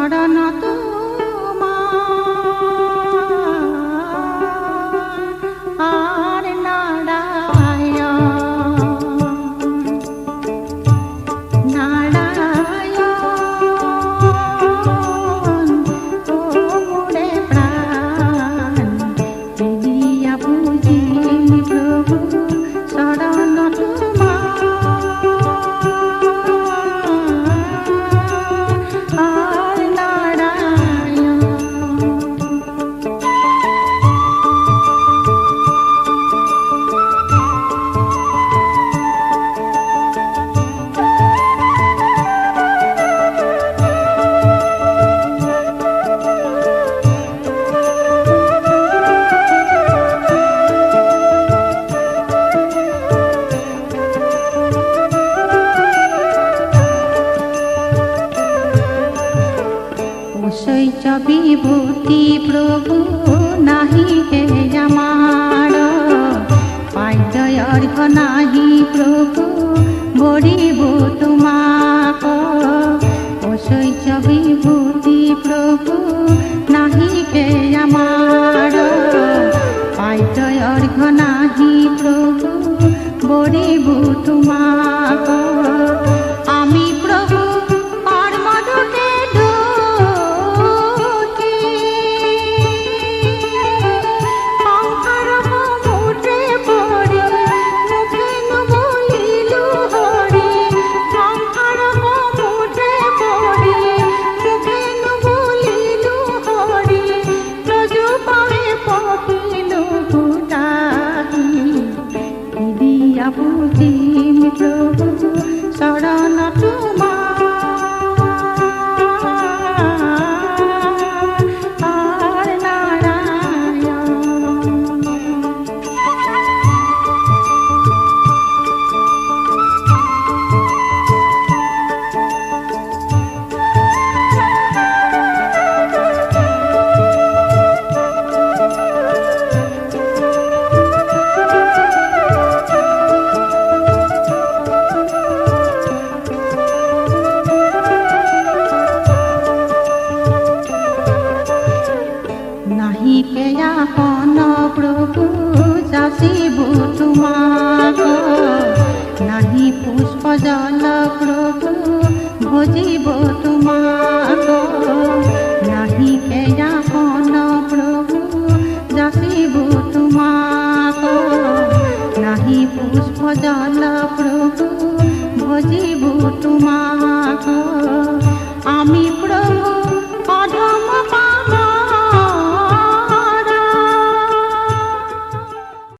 শরণ তোমার আর নারায়ণ নারায়ণ ও মোরে প্রাণ দিয়া বুঝিনি প্রভু শরণ তোমার আর নারায়ণ। ঐশ্বর্য বিভূতি প্রভু নাহি হে আমার পাইত অর্ঘ নাহি প্রভু বড়িব তোমাক ঐশ্বর্য বিভূতি প্রভু নাহি হে আমার পাইত অর্ঘ নাহি প্রভু বড়িব তোমাক আমি প্রভু কর্মদূতে বুঝিমি প্রভু শরণ তোমার আর নারায়ণ। নাহি কেয়া কন প্রভু যাচিব তোমাক নাহি পুষ্প জল প্রভু ভজিব তোমাক নাহি কেয়া কন প্রভু যাচিব তোমাক নাহি পুষ্প জল প্রভু ভজিব তোমাক আমি প্রভু